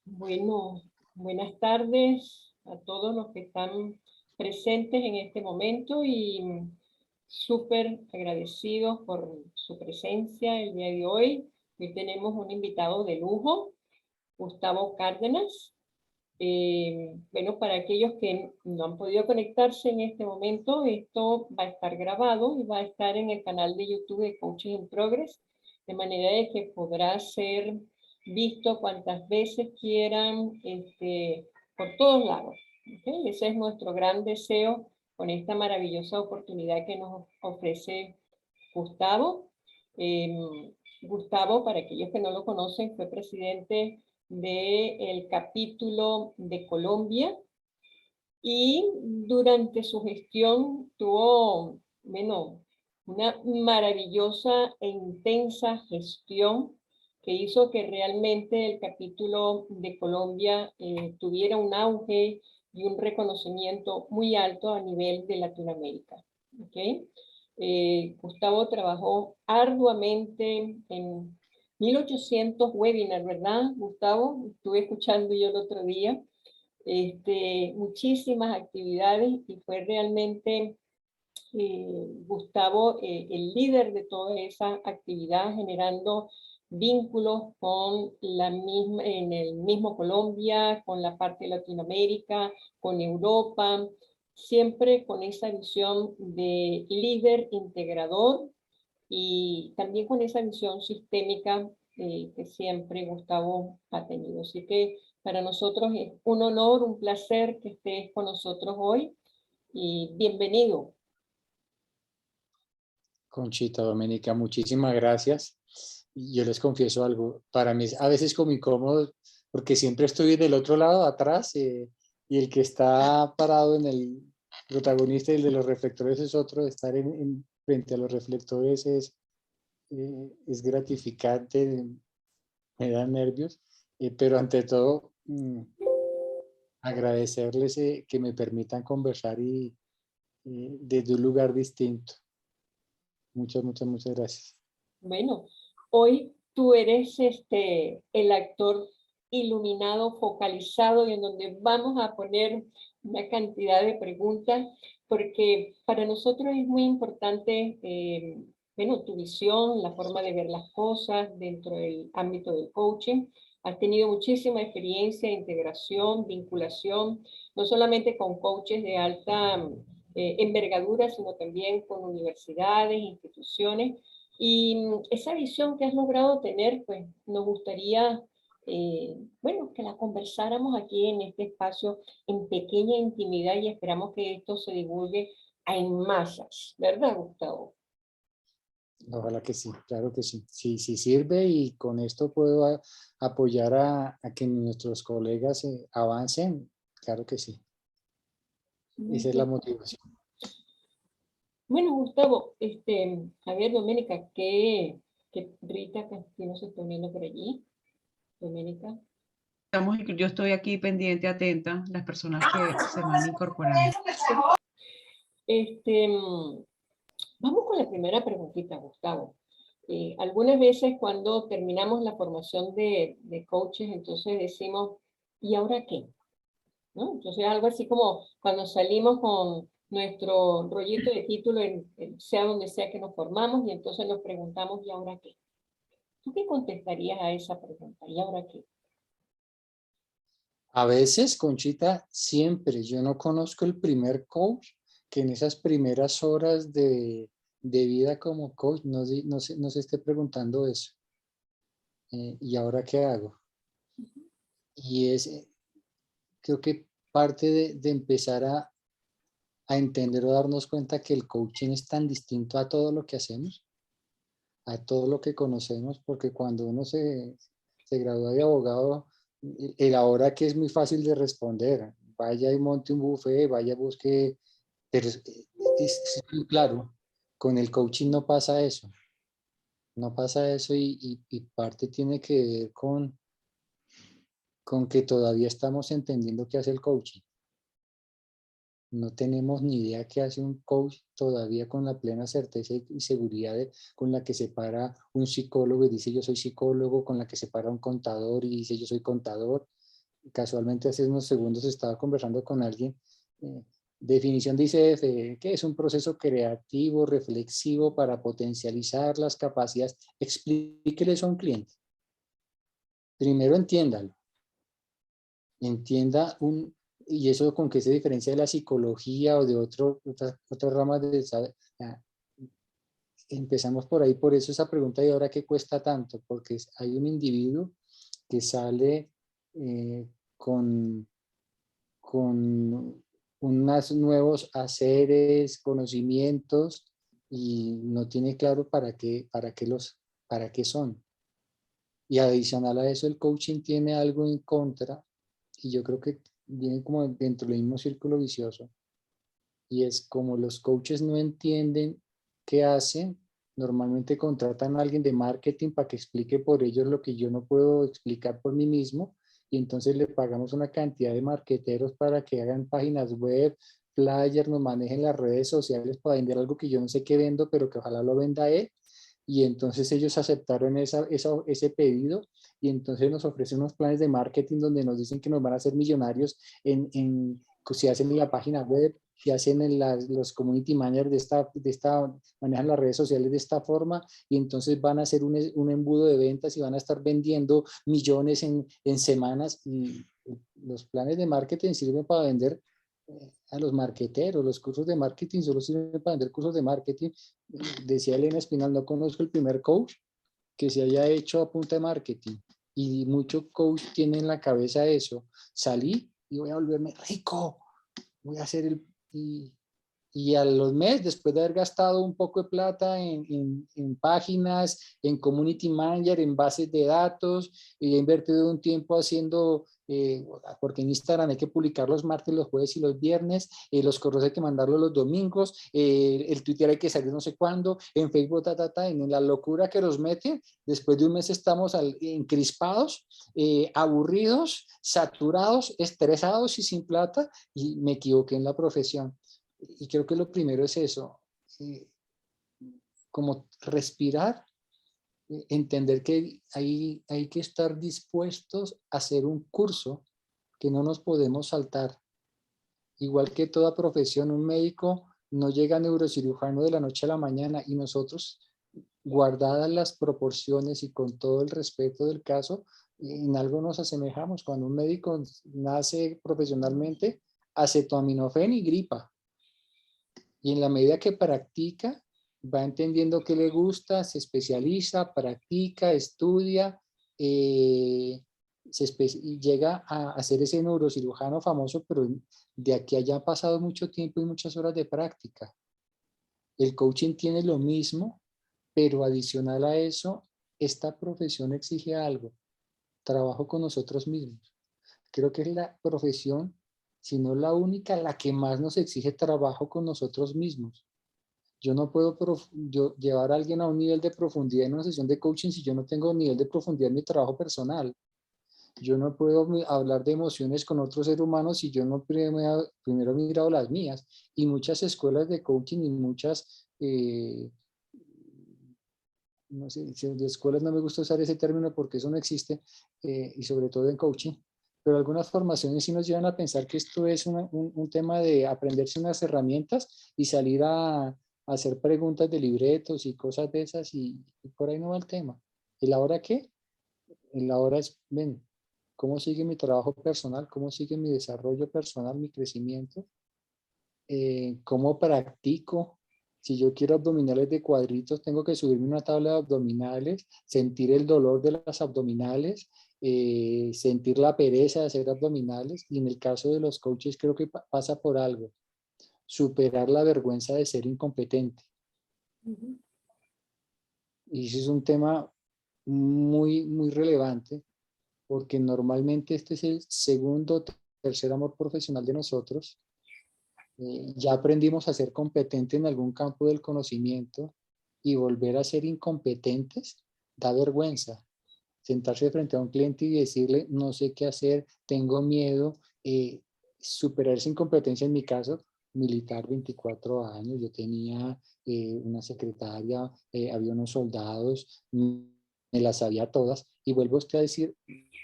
Bueno, buenas tardes a todos los que están presentes en este momento y súper agradecidos por su presencia el día de hoy. Hoy tenemos un invitado de lujo, Gustavo Cárdenas. Bueno, para aquellos que no han podido conectarse en este momento, esto va a estar grabado y va a estar en el canal de YouTube de Coaching in Progress, de manera de que podrá ser visto cuantas veces quieran, por todos lados. ¿Okay? Ese es nuestro gran deseo con esta maravillosa oportunidad que nos ofrece Gustavo. Gustavo, para aquellos que no lo conocen, fue presidente del capítulo de Colombia y durante su gestión tuvo, bueno, una maravillosa e intensa gestión que hizo que realmente el capítulo de Colombia tuviera un auge y un reconocimiento muy alto a nivel de Latinoamérica. ¿Okay? Gustavo trabajó arduamente en 1800 webinars, ¿verdad, Gustavo? Estuve escuchando yo el otro día. Muchísimas actividades y fue realmente Gustavo el líder de toda esa actividad, generando vínculos con la misma, en el mismo Colombia, con la parte de Latinoamérica, con Europa, siempre con esa visión de líder integrador y también con esa visión sistémica que siempre Gustavo ha tenido. Así que para nosotros es un honor, un placer que estés con nosotros hoy y bienvenido. Conchita, Doménica, muchísimas gracias. Yo les confieso algo, para mí es a veces como incómodo porque siempre estoy del otro lado, atrás, y el que está parado en el protagonista y el de los reflectores es otro. Estar frente a los reflectores es gratificante, me da nervios, pero ante todo agradecerles que me permitan conversar y desde un lugar distinto. Muchas, muchas, muchas gracias. Bueno, hoy tú eres el actor iluminado, focalizado, y en donde vamos a poner una cantidad de preguntas, porque para nosotros es muy importante, bueno, tu visión, la forma de ver las cosas dentro del ámbito del coaching. Has tenido muchísima experiencia, integración, vinculación, no solamente con coaches de alta envergadura, sino también con universidades, instituciones. Y esa visión que has logrado tener, pues nos gustaría, bueno, que la conversáramos aquí en este espacio en pequeña intimidad y esperamos que esto se divulgue en masas, ¿verdad, Gustavo? Ojalá que sí, claro que sí. Sí, sí sirve y con esto puedo apoyar a que nuestros colegas avancen. Claro que sí. Muy Esa es la bien. motivación. Bueno, Gustavo, a ver, Doménica, ¿qué Rita Castillo se está uniendo por allí? Doménica. Yo estoy aquí pendiente, atenta, las personas que se van incorporando. Vamos con la primera preguntita, Gustavo. Algunas veces cuando terminamos la formación de coaches, entonces decimos, ¿y ahora qué? ¿No? Entonces algo así como cuando salimos con nuestro rollito de título, sea donde sea que nos formamos, y entonces nos preguntamos, ¿y ahora qué? ¿Tú qué contestarías a esa pregunta? ¿Y ahora qué? A veces, Conchita, siempre, yo no conozco el primer coach que en esas primeras horas de vida como coach no se esté preguntando eso. ¿Y ahora qué hago? Y creo que parte de empezar a entender o darnos cuenta que el coaching es tan distinto a todo lo que hacemos, a todo lo que conocemos, porque cuando uno se gradúa de abogado, el ahora que es muy fácil de responder, vaya y monte un buffet, vaya busque, pero es muy claro, con el coaching no pasa eso, no pasa eso y parte tiene que ver con que todavía estamos entendiendo qué hace el coaching. No tenemos ni idea qué hace un coach todavía con la plena certeza y seguridad con la que se para un psicólogo y dice yo soy psicólogo, con la que se para un contador y dice yo soy contador. Casualmente hace unos segundos estaba conversando con alguien. Definición dice que es un proceso creativo, reflexivo para potencializar las capacidades. Explíquele eso a un cliente. Primero entiéndalo. Entienda y eso con qué se diferencia de la psicología o de otras ramas de saber. Empezamos por ahí, por eso esa pregunta de ahora qué cuesta tanto, porque hay un individuo que sale con unos nuevos haceres, conocimientos y no tiene claro para qué son. Y adicional a eso, el coaching tiene algo en contra y yo creo que viene como dentro del mismo círculo vicioso. Y es como los coaches no entienden qué hacen, normalmente contratan a alguien de marketing para que explique por ellos lo que yo no puedo explicar por mí mismo y entonces le pagamos una cantidad de marqueteros para que hagan páginas web, flyers, nos manejen las redes sociales para vender algo que yo no sé qué vendo, pero que ojalá lo venda él. Y entonces ellos aceptaron ese pedido y entonces nos ofrecen unos planes de marketing donde nos dicen que nos van a hacer millonarios si hacen la página web, si hacen los community managers manejan las redes sociales de esta forma y entonces van a hacer un embudo de ventas y van a estar vendiendo millones en semanas y los planes de marketing sirven para vender a los marqueteros, los cursos de marketing solo sirven para vender cursos de marketing. Decía Elena Espinal, no conozco el primer coach que se haya hecho a punta de marketing y muchos coach tienen en la cabeza eso, salí y voy a volverme rico, voy a hacer y a los meses, después de haber gastado un poco de plata en páginas, en community manager, en bases de datos, y he invertido un tiempo haciendo, porque en Instagram hay que publicar los martes, los jueves y los viernes, los correos hay que mandarlos los domingos, el Twitter hay que salir no sé cuándo, en Facebook, en la locura que los mete, después de un mes estamos encrispados, aburridos, saturados, estresados y sin plata, y me equivoqué en la profesión. Y creo que lo primero es eso, como respirar, entender que hay que estar dispuestos a hacer un curso que no nos podemos saltar. Igual que toda profesión, un médico no llega neurocirujano de la noche a la mañana y nosotros, guardadas las proporciones y con todo el respeto del caso, en algo nos asemejamos. Cuando un médico nace profesionalmente, acetaminofén y gripa. Y en la medida que practica, va entendiendo qué le gusta, se especializa, practica, estudia, y llega a ser ese neurocirujano famoso, pero de aquí a allá ha pasado mucho tiempo y muchas horas de práctica. El coaching tiene lo mismo, pero adicional a eso, esta profesión exige algo, trabajo con nosotros mismos. Creo que es la profesión, si no la única, la que más nos exige trabajo con nosotros mismos. Yo no puedo llevar a alguien a un nivel de profundidad en una sesión de coaching si yo no tengo nivel de profundidad en mi trabajo personal. Yo no puedo hablar de emociones con otro ser humano si yo no primero he mirado las mías. Y muchas escuelas de coaching y muchas, no sé, de escuelas no me gusta usar ese término porque eso no existe, y sobre todo en coaching. Pero algunas formaciones sí nos llevan a pensar que esto es un tema de aprenderse unas herramientas y salir a hacer preguntas de libretos y cosas de esas y por ahí no va el tema. ¿Y la hora qué? La hora es, ven, ¿cómo sigue mi trabajo personal? ¿Cómo sigue mi desarrollo personal, mi crecimiento? ¿Cómo practico? Si yo quiero abdominales de cuadritos, tengo que subirme una tabla de abdominales, sentir el dolor de las abdominales, sentir la pereza de hacer abdominales. Y en el caso de los coaches creo que pasa por algo, superar la vergüenza de ser incompetente. Y ese es un tema muy, muy relevante porque normalmente este es el segundo o tercer amor profesional de nosotros. Ya aprendimos a ser competentes en algún campo del conocimiento y volver a ser incompetentes da vergüenza. Sentarse frente a un cliente y decirle, no sé qué hacer, tengo miedo, superar esa incompetencia en mi caso, militar 24 años, yo tenía una secretaria, había unos soldados, me las sabía todas, y vuelvo a usted a decir,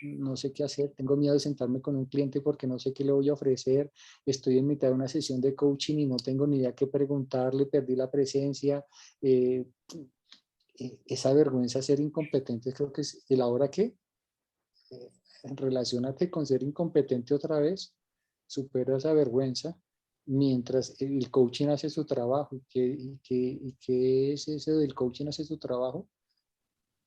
no sé qué hacer, tengo miedo de sentarme con un cliente porque no sé qué le voy a ofrecer, estoy en mitad de una sesión de coaching y no tengo ni idea qué preguntarle, perdí la presencia, esa vergüenza de ser incompetente, creo que es el ahora qué, relaciónate con ser incompetente otra vez, supera esa vergüenza, mientras el coaching hace su trabajo. ¿Qué es eso del coaching hace su trabajo?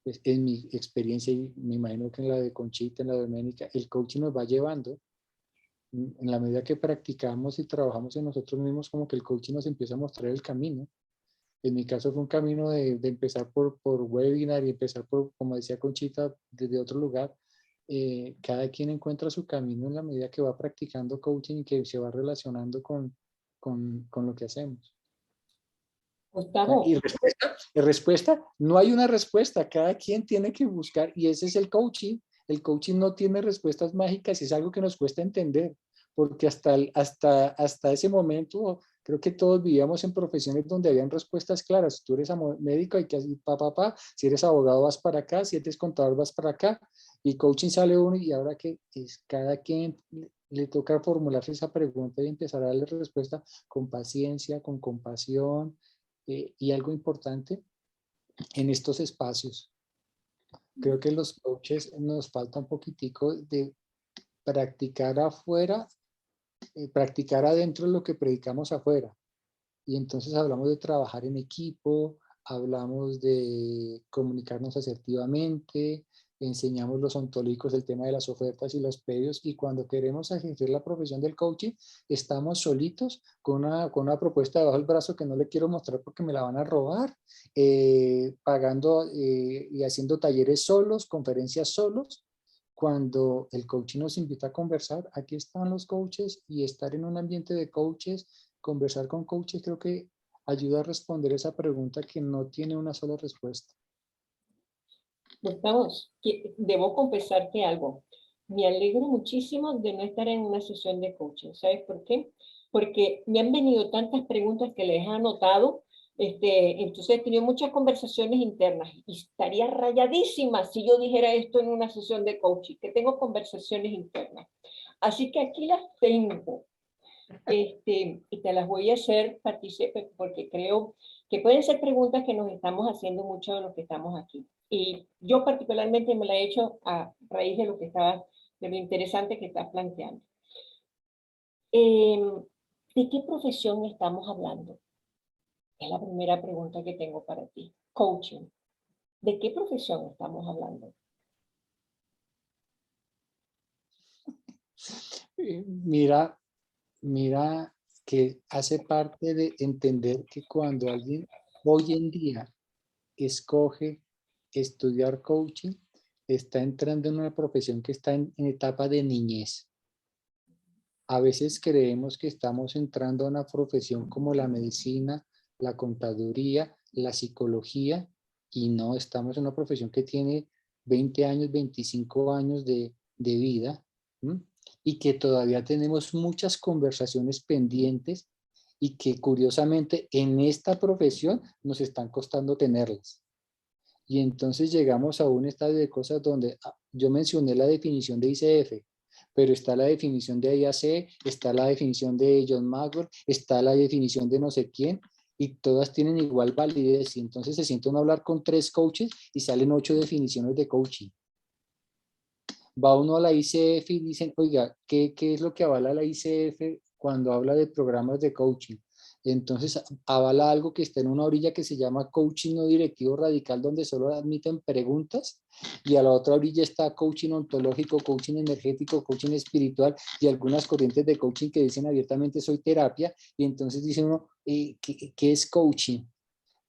Pues en mi experiencia, y me imagino que en la de Conchita, en la de Doménica, el coaching nos va llevando, en la medida que practicamos y trabajamos en nosotros mismos, como que el coaching nos empieza a mostrar el camino. En mi caso fue un camino de empezar por webinar y empezar por, como decía Conchita, desde otro lugar. Cada quien encuentra su camino en la medida que va practicando coaching y que se va relacionando con lo que hacemos. Gustavo, Y respuesta, no hay una respuesta, cada quien tiene que buscar y ese es el coaching. El coaching no tiene respuestas mágicas y es algo que nos cuesta entender, porque hasta ese momento creo que todos vivíamos en profesiones donde habían respuestas claras. Si tú eres médico, hay que hacer si eres abogado vas para acá, si eres contador vas para acá, y coaching sale uno y ahora que es cada quien le toca formularse esa pregunta y empezar a darle respuesta con paciencia, con compasión, y algo importante en estos espacios. Creo que los coaches nos falta un poquitico de practicar afuera, practicar adentro lo que predicamos afuera. Y entonces hablamos de trabajar en equipo, hablamos de comunicarnos asertivamente, enseñamos los ontológicos, el tema de las ofertas y los pedidos, y cuando queremos ejercer la profesión del coaching, estamos solitos con una propuesta debajo del brazo que no le quiero mostrar porque me la van a robar, pagando y haciendo talleres solos, conferencias solos. Cuando el coaching nos invita a conversar, aquí están los coaches y estar en un ambiente de coaches, conversar con coaches, creo que ayuda a responder esa pregunta que no tiene una sola respuesta. Gustavo, debo confesarte algo. Me alegro muchísimo de no estar en una sesión de coaching. ¿Sabes por qué? Porque me han venido tantas preguntas que les he anotado. Entonces he tenido muchas conversaciones internas y estaría rayadísima si yo dijera esto en una sesión de coaching, que tengo conversaciones internas. Así que aquí las tengo. Y te las voy a hacer partícipe porque creo que pueden ser preguntas que nos estamos haciendo mucho de los que estamos aquí. Y yo particularmente me la he hecho a raíz de lo que estaba, de lo interesante que estás planteando. ¿De qué profesión estamos hablando? Es la primera pregunta que tengo para ti. Coaching. ¿De qué profesión estamos hablando? Mira que hace parte de entender que cuando alguien hoy en día escoge estudiar coaching, está entrando en una profesión que está en etapa de niñez. A veces creemos que estamos entrando a una profesión como la medicina, la contaduría, la psicología, y no, estamos en una profesión que tiene 20 años, 25 años de vida, ¿m? Y que todavía tenemos muchas conversaciones pendientes y que curiosamente en esta profesión nos están costando tenerlas. Y entonces llegamos a un estadio de cosas donde yo mencioné la definición de ICF, pero está la definición de IAC, está la definición de John Maxwell, está la definición de no sé quién, y todas tienen igual validez. Y entonces se siente uno a hablar con 3 coaches y salen 8 definiciones de coaching. Va uno a la ICF y dicen, oiga, ¿qué es lo que avala la ICF cuando habla de programas de coaching? Entonces avala algo que está en una orilla que se llama coaching no directivo radical, donde solo admiten preguntas, y a la otra orilla está coaching ontológico, coaching energético, coaching espiritual, y algunas corrientes de coaching que dicen abiertamente soy terapia. Y entonces dicen uno, ¿qué es coaching?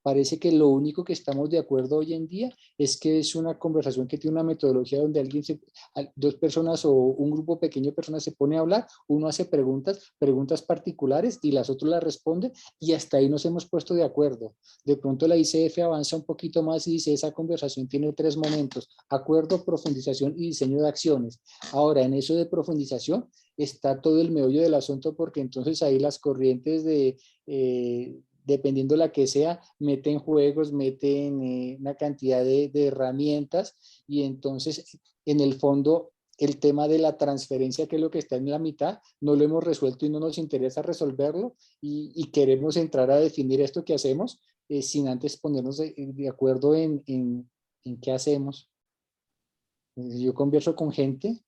parece que lo único que estamos de acuerdo hoy en día es que es una conversación que tiene una metodología donde dos personas o un grupo pequeño de personas se pone a hablar, uno hace preguntas particulares y las otras las responden y hasta ahí nos hemos puesto de acuerdo. De pronto la ICF avanza un poquito más y dice, esa conversación tiene 3 momentos: acuerdo, profundización y diseño de acciones. Ahora, en eso de profundización está todo el meollo del asunto, porque entonces ahí las corrientes dependiendo la que sea, meten juegos, meten una cantidad de herramientas, y entonces en el fondo el tema de la transferencia, que es lo que está en la mitad, no lo hemos resuelto y no nos interesa resolverlo, y queremos entrar a definir esto que hacemos sin antes ponernos de acuerdo en qué hacemos. Yo converso con gente,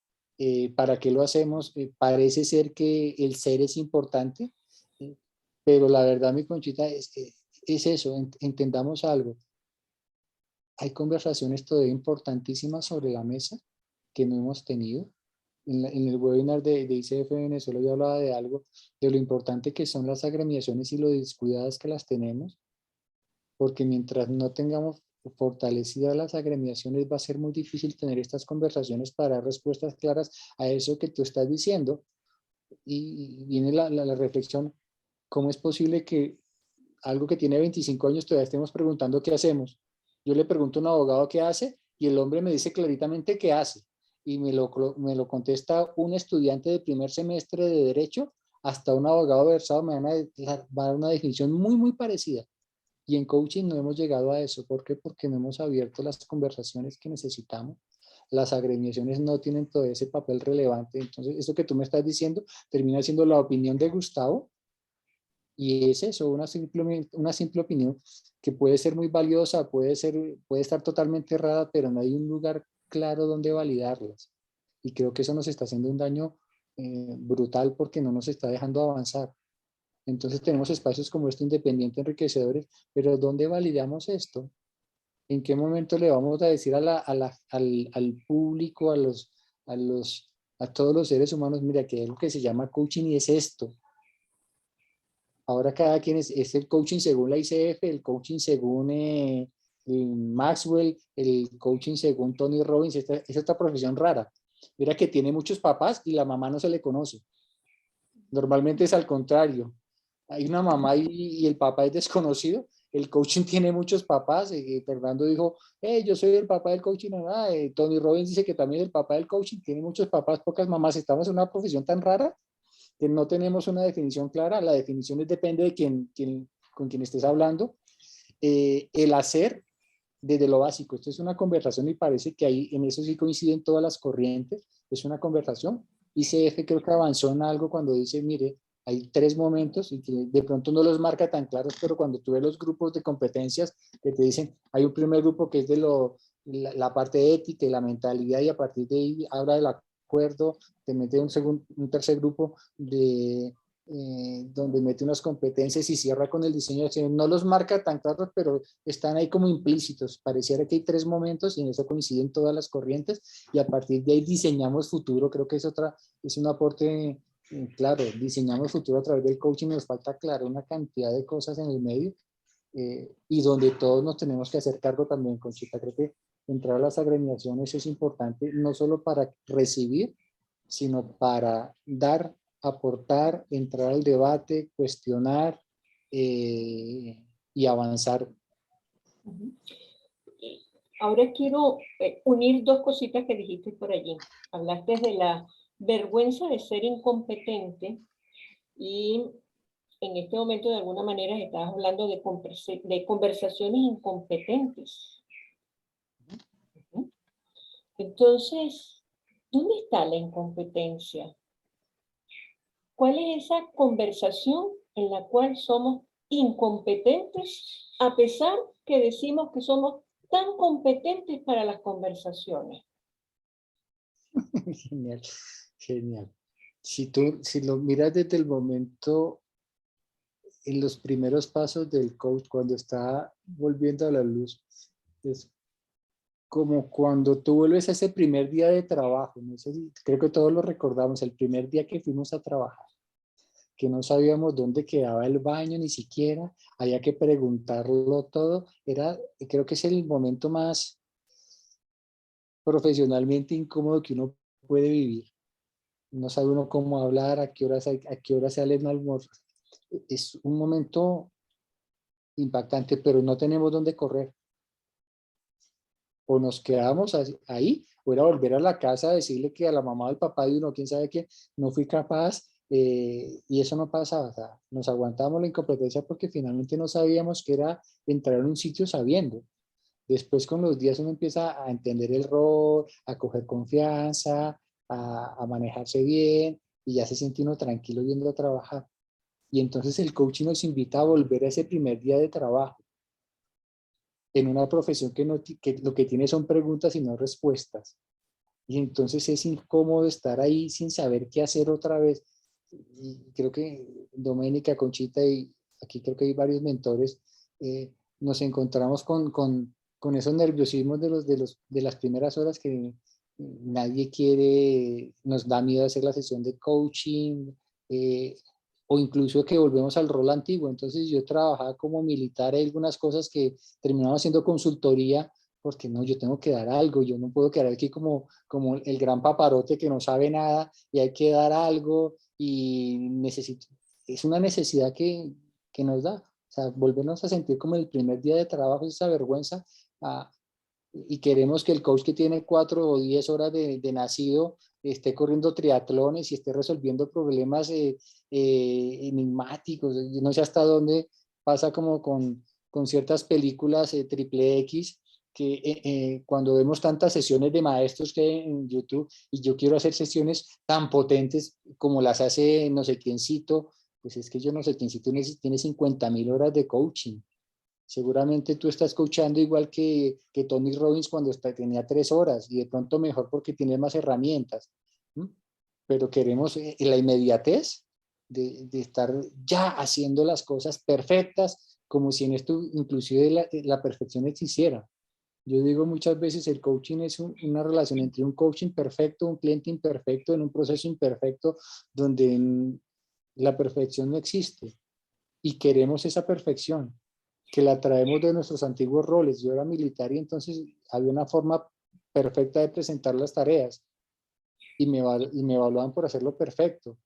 ¿para qué lo hacemos? Parece ser que el ser es importante, eh, pero la verdad, mi Conchita, es eso, entendamos algo. Hay conversaciones todavía importantísimas sobre la mesa que no hemos tenido. En el webinar de ICF Venezuela yo hablaba de algo, de lo importante que son las agremiaciones y lo descuidadas que las tenemos, porque mientras no tengamos fortalecidas las agremiaciones va a ser muy difícil tener estas conversaciones para dar respuestas claras a eso que tú estás diciendo. Y viene la reflexión: ¿cómo es posible que algo que tiene 25 años todavía estemos preguntando qué hacemos? Yo le pregunto a un abogado qué hace y el hombre me dice claritamente qué hace, y me lo contesta un estudiante de primer semestre de Derecho hasta un abogado versado. Me van a dar una definición muy, muy parecida. Y en coaching no hemos llegado a eso. ¿Por qué? Porque no hemos abierto las conversaciones que necesitamos. Las agremiaciones no tienen todo ese papel relevante. Entonces, eso que tú me estás diciendo termina siendo la opinión de Gustavo, y es eso, una simple opinión que puede ser muy valiosa, puede estar totalmente errada, pero no hay un lugar claro donde validarlas. Y creo que eso nos está haciendo un daño brutal, porque no nos está dejando avanzar. Entonces tenemos espacios como este independiente, enriquecedores, pero ¿dónde validamos esto? ¿En qué momento le vamos a decir al público, a todos los seres humanos, mira, que hay algo que se llama coaching y es esto? Ahora cada quien es el coaching según la ICF, el coaching según Maxwell, el coaching según Tony Robbins. Es esta profesión rara. Mira que tiene muchos papás y la mamá no se le conoce. Normalmente es al contrario. Hay una mamá y el papá es desconocido. El coaching tiene muchos papás. Fernando dijo, yo soy el papá del coaching. Tony Robbins dice que también el papá del coaching. Tiene muchos papás, pocas mamás. Estamos en una profesión tan rara que no tenemos una definición clara. La definición depende de con quien estés hablando. El hacer desde lo básico. Esto es una conversación y parece que ahí en eso sí coinciden todas las corrientes. Es una conversación. ICF creo que avanzó en algo cuando dice, mire, hay 3 momentos y que de pronto no los marca tan claros, pero cuando tú ves los grupos de competencias que te dicen, hay un primer grupo que es de la parte ética y la mentalidad, y a partir de ahí habla del acuerdo, te mete un tercer grupo donde mete unas competencias y cierra con el diseño de acción. No los marca tan claros, pero están ahí como implícitos. Pareciera que hay 3 momentos y en eso coinciden todas las corrientes, y a partir de ahí diseñamos futuro. Creo que es un aporte claro. Diseñamos futuro a través del coaching. Nos falta aclarar una cantidad de cosas en el medio, y donde todos nos tenemos que hacer cargo también, Conchita. Creo que entrar a las agremiaciones es importante, no solo para recibir, sino para dar, aportar, entrar al debate, cuestionar y avanzar. Ahora quiero unir 2 cositas que dijiste por allí. Hablaste de la vergüenza de ser incompetente, y en este momento de alguna manera estabas hablando de conversaciones incompetentes. Entonces, ¿dónde está la incompetencia? ¿Cuál es esa conversación en la cual somos incompetentes a pesar que decimos que somos tan competentes para las conversaciones? Genial, genial. Si lo miras desde el momento, en los primeros pasos del coach, cuando está volviendo a la luz, es como cuando tú vuelves a ese primer día de trabajo. No sé, creo que todos lo recordamos, el primer día que fuimos a trabajar, que no sabíamos dónde quedaba el baño ni siquiera, había que preguntarlo todo. Creo que es el momento más profesionalmente incómodo que uno puede vivir. No sabe uno cómo hablar, a qué hora sale el almuerzo. Es un momento impactante, pero no tenemos dónde correr. O nos quedamos ahí, o era volver a la casa a decirle que a la mamá o al papá de uno, quién sabe qué, no fui capaz, y eso no pasaba. O sea, nos aguantábamos la incompetencia porque finalmente no sabíamos que era entrar en un sitio sabiendo. Después con los días uno empieza a entender el rol, a coger confianza, a manejarse bien, y ya se siente uno tranquilo yendo a trabajar. Y entonces el coaching nos invita a volver a ese primer día de trabajo en una profesión que lo que tiene son preguntas y no respuestas. Y entonces es incómodo estar ahí sin saber qué hacer otra vez. Y creo que Doménica, Conchita, y aquí creo que hay varios mentores, nos encontramos con esos nerviosismos de las primeras horas que nadie quiere, nos da miedo hacer la sesión de coaching, o incluso que volvemos al rol antiguo. Entonces yo trabajaba como militar, hay algunas cosas que terminaba haciendo consultoría, porque no, yo tengo que dar algo, yo no puedo quedar aquí como el gran paparote que no sabe nada y hay que dar algo y necesito, es una necesidad que nos da. O sea, volvernos a sentir como el primer día de trabajo, esa vergüenza, y queremos que el coach que tiene 4 o 10 horas de nacido esté corriendo triatlones y esté resolviendo problemas enigmáticos. Yo no sé hasta dónde pasa como con ciertas películas triple X, que cuando vemos tantas sesiones de maestros que hay en YouTube, y yo quiero hacer sesiones tan potentes como las hace no sé quiéncito, pues es que yo no sé quiéncito tiene 50.000 horas de coaching. Seguramente tú estás coachando igual que Tony Robbins cuando tenía 3 horas, y de pronto mejor porque tienes más herramientas. ¿Mm? Pero queremos la inmediatez de estar ya haciendo las cosas perfectas, como si en esto inclusive la perfección existiera. Yo digo muchas veces el coaching es una relación entre un coaching perfecto, un cliente imperfecto, en un proceso imperfecto donde la perfección no existe, y queremos esa perfección que la traemos de nuestros antiguos roles. Yo era militar y entonces había una forma perfecta de presentar las tareas y me evaluaban por hacerlo perfecto.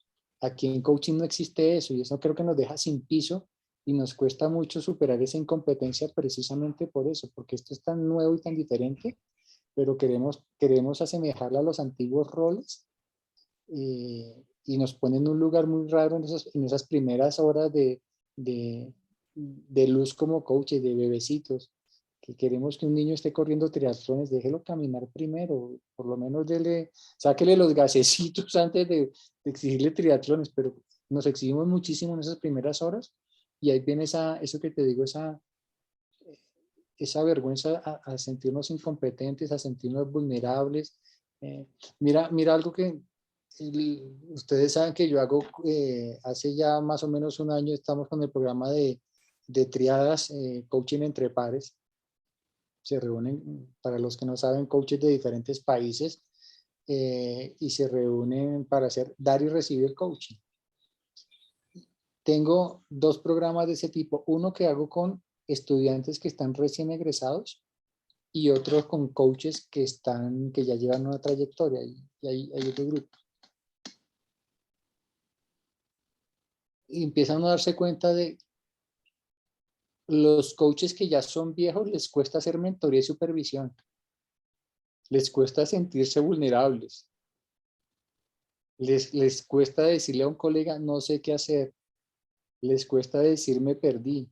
Aquí en coaching no existe eso, y eso creo que nos deja sin piso y nos cuesta mucho superar esa incompetencia precisamente por eso, porque esto es tan nuevo y tan diferente, pero queremos asemejarla a los antiguos roles, y nos ponen en un lugar muy raro en esas primeras horas de, de luz como coaches, de bebecitos, que queremos que un niño esté corriendo triatlones. Déjelo caminar primero, por lo menos sáquele los gasecitos antes de exigirle triatlones, pero nos exigimos muchísimo en esas primeras horas, y ahí viene eso que te digo, esa vergüenza a sentirnos incompetentes, a sentirnos vulnerables. Mira algo que ustedes saben que yo hago, hace ya más o menos un año estamos con el programa de triadas, coaching entre pares. Se reúnen, para los que no saben, coaches de diferentes países, y se reúnen para dar y recibir coaching. Tengo 2 programas de ese tipo, uno que hago con estudiantes que están recién egresados y otro con coaches que ya llevan una trayectoria, y hay otro grupo. Y empiezan a darse cuenta de los coaches que ya son viejos, les cuesta hacer mentoría y supervisión, les cuesta sentirse vulnerables, les cuesta decirle a un colega no sé qué hacer, les cuesta decir me perdí.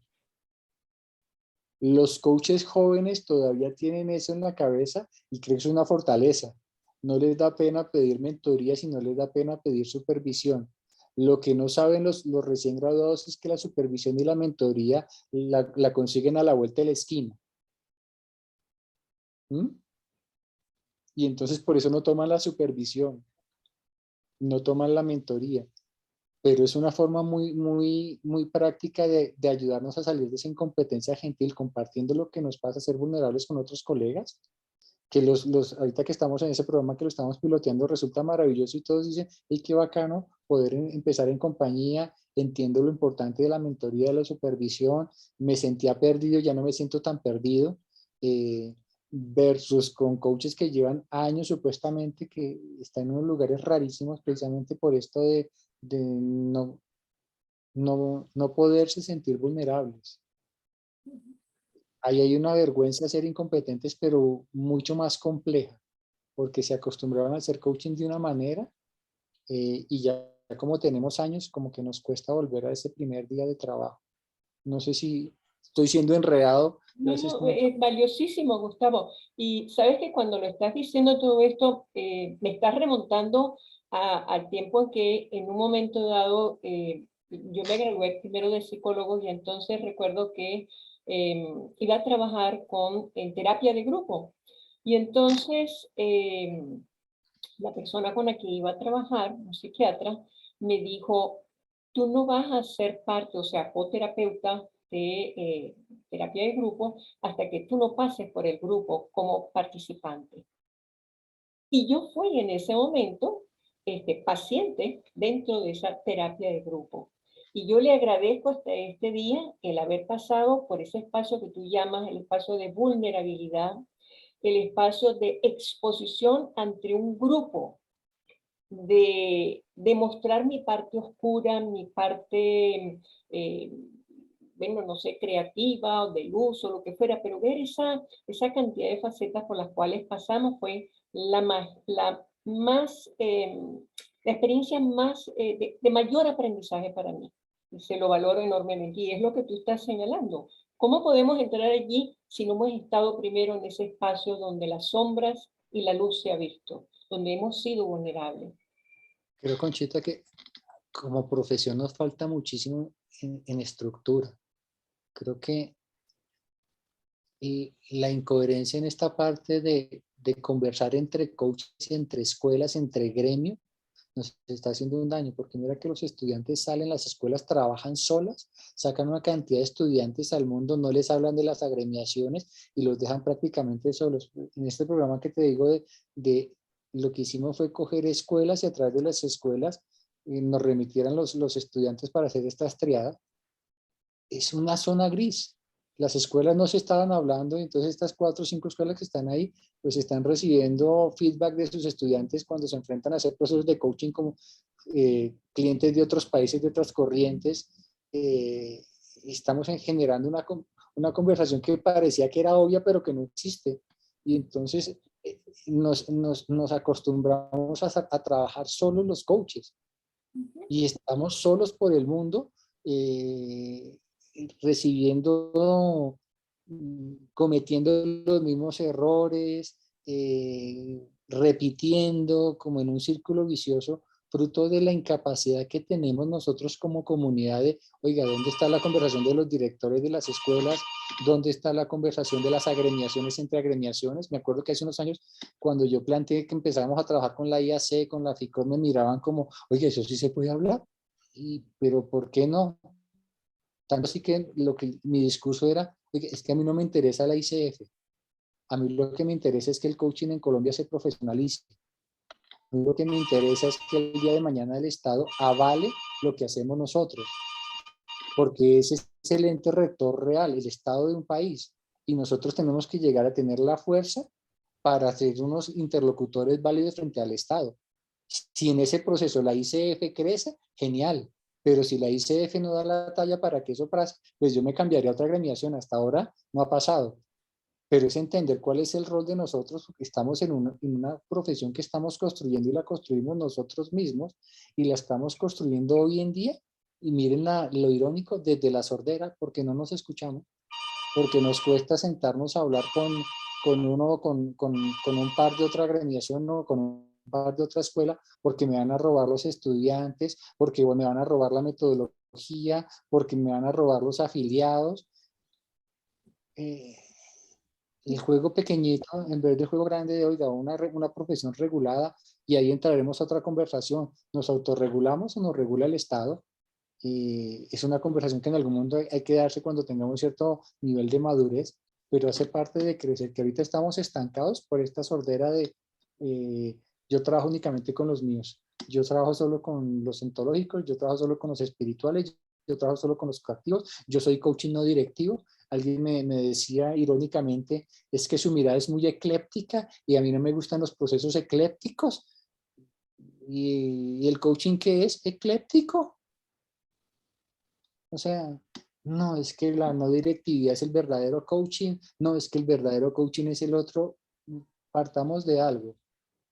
Los coaches jóvenes todavía tienen eso en la cabeza y creen que es una fortaleza. No les da pena pedir mentoría, sino les da pena pedir supervisión. Lo que no saben los recién graduados es que la supervisión y la mentoría la consiguen a la vuelta de la esquina. ¿Mm? Y entonces por eso no toman la supervisión, no toman la mentoría. Pero es una forma muy, muy, muy práctica de ayudarnos a salir de esa incompetencia gentil, compartiendo lo que nos pasa, a ser vulnerables con otros colegas, que ahorita que estamos en ese programa que lo estamos piloteando resulta maravilloso y todos dicen, ¡ay, qué bacano poder empezar en compañía! Entiendo lo importante de la mentoría, de la supervisión, me sentía perdido, ya no me siento tan perdido, versus con coaches que llevan años supuestamente, que están en unos lugares rarísimos precisamente por esto de no poderse sentir vulnerables. Ahí hay una vergüenza de ser incompetentes, pero mucho más compleja, porque se acostumbraron a hacer coaching de una manera y ya como tenemos años, como que nos cuesta volver a ese primer día de trabajo. No sé si estoy siendo enredado. No, no, es valiosísimo, Gustavo. Y sabes que cuando lo estás diciendo todo esto, me estás remontando al tiempo en que en un momento dado yo me gradué primero de psicólogo y entonces recuerdo que iba a trabajar en terapia de grupo. Y entonces la persona con la que iba a trabajar, un psiquiatra, me dijo, tú no vas a ser parte, o sea, coterapeuta de terapia de grupo hasta que tú no pases por el grupo como participante. Y yo fui en ese momento paciente dentro de esa terapia de grupo. Y yo le agradezco hasta este día el haber pasado por ese espacio que tú llamas el espacio de vulnerabilidad, el espacio de exposición ante un grupo, de mostrar mi parte oscura, mi parte, bueno, no sé, creativa o de luz o lo que fuera, pero ver esa cantidad de facetas por las cuales pasamos fue la experiencia más, de mayor aprendizaje para mí. Y se lo valoro enormemente. Y es lo que tú estás señalando. ¿Cómo podemos entrar allí si no hemos estado primero en ese espacio donde las sombras y la luz se ha visto, donde hemos sido vulnerables? Creo, Conchita, que como profesión nos falta muchísimo en estructura. Creo que la incoherencia en esta parte de conversar entre coaches, entre escuelas, entre gremio, nos está haciendo un daño, porque mira que los estudiantes salen, las escuelas trabajan solas, sacan una cantidad de estudiantes al mundo, no les hablan de las agremiaciones y los dejan prácticamente solos. En este programa que te digo de lo que hicimos fue coger escuelas y a través de las escuelas nos remitieran los estudiantes para hacer estas triadas. Es una zona gris. Las escuelas no se estaban hablando, entonces estas 4 o 5 escuelas que están ahí, pues están recibiendo feedback de sus estudiantes cuando se enfrentan a hacer procesos de coaching como clientes de otros países, de otras corrientes. Estamos generando una conversación que parecía que era obvia, pero que no existe. Y entonces nos acostumbramos a trabajar solos los coaches y estamos solos por el mundo. Recibiendo, cometiendo los mismos errores, repitiendo como en un círculo vicioso, fruto de la incapacidad que tenemos nosotros como comunidad de, oiga, ¿dónde está la conversación de los directores de las escuelas? ¿Dónde está la conversación de las agremiaciones entre agremiaciones? Me acuerdo que hace unos años, cuando yo planteé que empezábamos a trabajar con la IAC, con la FICOR, me miraban como, oiga, ¿eso sí se puede hablar? Pero ¿por qué no? Tanto así que mi discurso era, es que a mí no me interesa la ICF, a mí lo que me interesa es que el coaching en Colombia se profesionalice. A mí lo que me interesa es que el día de mañana el Estado avale lo que hacemos nosotros, porque ese es el ente rector real, el Estado de un país, y nosotros tenemos que llegar a tener la fuerza para ser unos interlocutores válidos frente al Estado. Si en ese proceso la ICF crece, genial, pero si la ICF no da la talla para que eso pase, pues yo me cambiaría a otra agremiación. Hasta ahora no ha pasado, pero es entender cuál es el rol de nosotros, porque estamos en una profesión que estamos construyendo y la construimos nosotros mismos y la estamos construyendo hoy en día. Y miren lo irónico, desde la sordera, porque no nos escuchamos, porque nos cuesta sentarnos a hablar con un par de otra agremiación o con un par de otra escuela, porque me van a robar los estudiantes, porque me van a robar la metodología, porque me van a robar los afiliados. El juego pequeñito, en vez del juego grande de, oiga, una profesión regulada, y ahí entraremos a otra conversación. ¿Nos autorregulamos o nos regula el Estado? Es una conversación que en algún momento hay que darse cuando tengamos cierto nivel de madurez, pero hace parte de crecer, que ahorita estamos estancados por esta sordera de yo trabajo únicamente con los míos, yo trabajo solo con los ontológicos, yo trabajo solo con los espirituales, yo trabajo solo con los creativos, yo soy coaching no directivo. Alguien me decía irónicamente, es que su mirada es muy ecléptica y a mí no me gustan los procesos eclépticos. ¿Y el coaching qué es? ¿Ecléptico? O sea, no, es que la no directividad es el verdadero coaching, no, es que el verdadero coaching es el otro. Partamos de algo.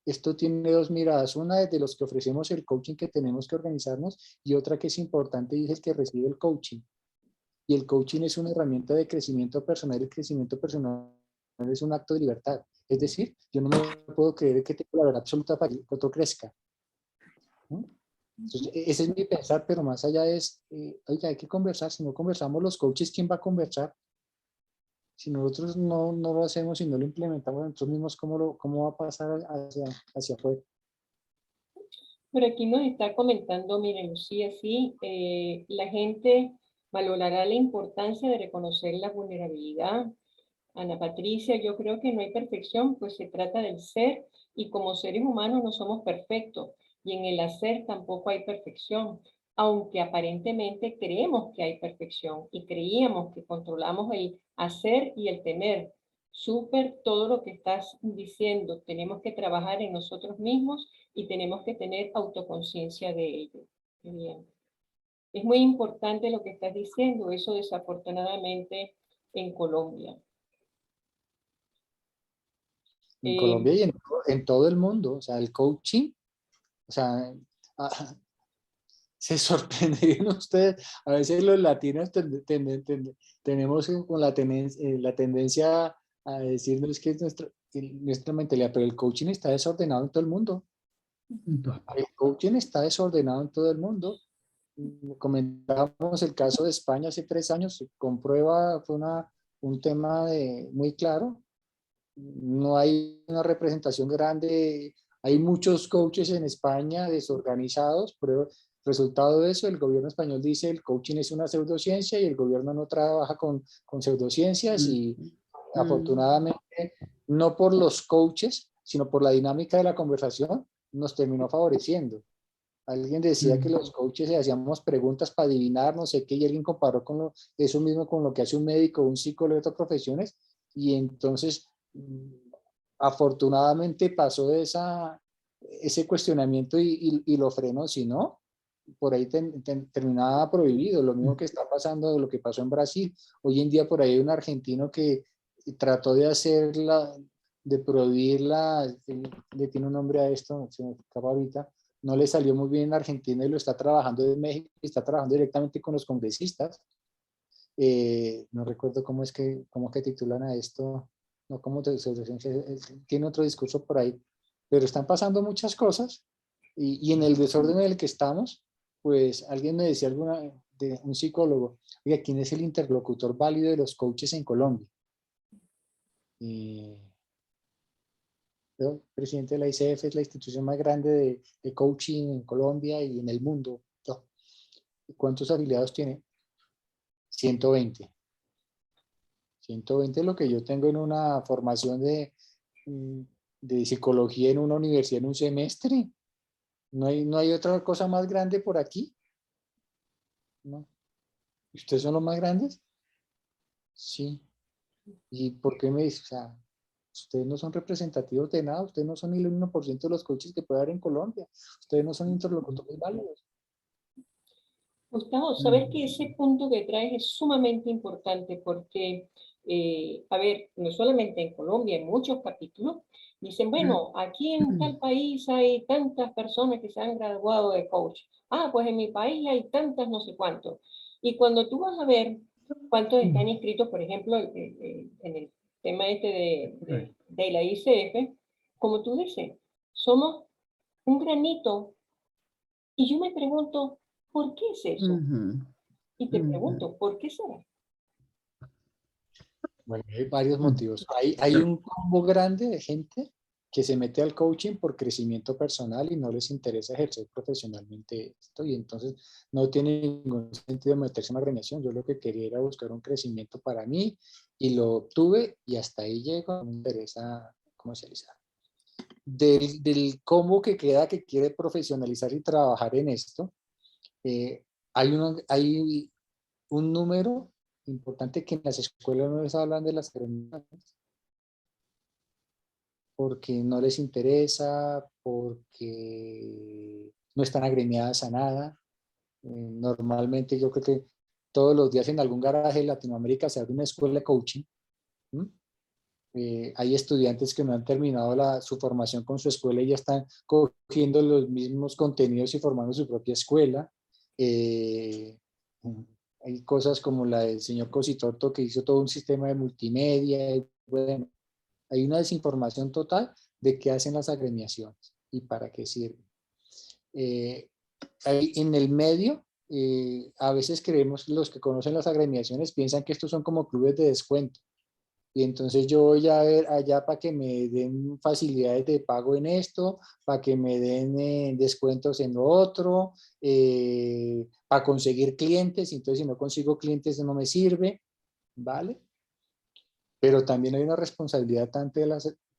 Esto tiene dos miradas, una desde los que ofrecemos el coaching, que tenemos que organizarnos, y otra que es importante y es el que recibe el coaching. Y el coaching es una herramienta de crecimiento personal, y el crecimiento personal es un acto de libertad. Es decir, yo no me puedo creer que tengo la verdad absoluta para que otro crezca, ¿no? Entonces, ese es mi pensar, pero más allá es, oiga, hay que conversar. Si no conversamos los coaches, ¿quién va a conversar? Si nosotros no lo hacemos y no lo implementamos nosotros mismos, ¿cómo va a pasar hacia afuera? Por aquí nos está comentando, miren, Lucía, sí, la gente valorará la importancia de reconocer la vulnerabilidad. Ana Patricia, yo creo que no hay perfección, pues se trata del ser y como seres humanos no somos perfectos y en el hacer tampoco hay perfección, aunque aparentemente creemos que hay perfección y creíamos que controlamos el hacer y el temer. Súper todo lo que estás diciendo. Tenemos que trabajar en nosotros mismos y tenemos que tener autoconciencia de ello. Qué bien. Es muy importante lo que estás diciendo, eso desafortunadamente en Colombia. En Colombia y en todo el mundo. O sea, el coaching, o sea, se sorprenderían ustedes. A veces los latinos tenemos con la tendencia a decirnos que es nuestra mentalidad, pero el coaching está desordenado en todo el mundo. El coaching está desordenado en todo el mundo. Comentábamos el caso de España hace 3 años, comprueba, fue un tema muy claro. No hay una representación grande, hay muchos coaches en España desorganizados, pero resultado de eso, el gobierno español dice el coaching es una pseudociencia y el gobierno no trabaja con pseudociencias y afortunadamente no por los coaches, sino por la dinámica de la conversación, nos terminó favoreciendo. Alguien decía que los coaches le hacíamos preguntas para adivinar, no sé qué, y alguien comparó eso mismo con lo que hace un médico, un psicólogo de otras profesiones, y entonces afortunadamente pasó ese cuestionamiento y lo frenó. Si no, por ahí terminaba prohibido. Lo mismo que está pasando, lo que pasó en Brasil. Hoy en día por ahí hay un argentino que trató de de prohibirla, le tiene un nombre a esto, se me escapa ahorita, no le salió muy bien en Argentina y lo está trabajando en México, y está trabajando directamente con los congresistas. No recuerdo cómo que titulan a esto, no como tiene otro discurso por ahí, pero están pasando muchas cosas y en el desorden en el que estamos, pues alguien me decía de un psicólogo, oiga, ¿quién es el interlocutor válido de los coaches en Colombia? Yo, presidente de la ICF, es la institución más grande de coaching en Colombia y en el mundo. ¿Cuántos afiliados tiene? 120. 120 es lo que yo tengo en una formación de psicología en una universidad en un semestre. No hay otra cosa más grande por aquí. ¿No? ¿Ustedes son los más grandes? Sí. ¿Y por qué me dice? O sea, ustedes no son representativos de nada, ustedes no son ni el 1% de los coaches que puede haber en Colombia, ustedes no son interlocutores válidos. Gustavo, sabes que ese punto que traes es sumamente importante porque, a ver, no solamente en Colombia, en muchos capítulos, dicen, bueno, aquí en tal país hay tantas personas que se han graduado de coach. Ah, pues en mi país hay tantas no sé cuántos. Y cuando tú vas a ver cuántos están inscritos, por ejemplo, en el tema este de la ICF, como tú dices, somos un granito. Y yo me pregunto, ¿por qué es eso? Y te pregunto, ¿por qué será? Bueno, hay varios motivos. Hay un combo grande de gente que se mete al coaching por crecimiento personal y no les interesa ejercer profesionalmente esto, y entonces no tiene ningún sentido meterse en una agremiación. Yo lo que quería era buscar un crecimiento para mí y lo obtuve y hasta ahí llego, no me interesa comercializar. Del cómo que queda que quiere profesionalizar y trabajar en esto, hay un número importante que en las escuelas no les hablan de las agremiaciones, porque no les interesa, porque no están agremiadas a nada. Normalmente yo creo que todos los días en algún garaje de Latinoamérica se abre una escuela de coaching. Hay estudiantes que no han terminado su formación con su escuela y ya están cogiendo los mismos contenidos y formando su propia escuela. Hay cosas como la del señor Cositorto, que hizo todo un sistema de multimedia. Y bueno, hay una desinformación total de qué hacen las agremiaciones y para qué sirven. En el medio, a veces creemos, los que conocen las agremiaciones piensan que estos son como clubes de descuento. Y entonces yo voy a ver allá para que me den facilidades de pago en esto, para que me den descuentos en lo otro, para conseguir clientes. Entonces si no consigo clientes no me sirve, ¿vale? Pero también hay una responsabilidad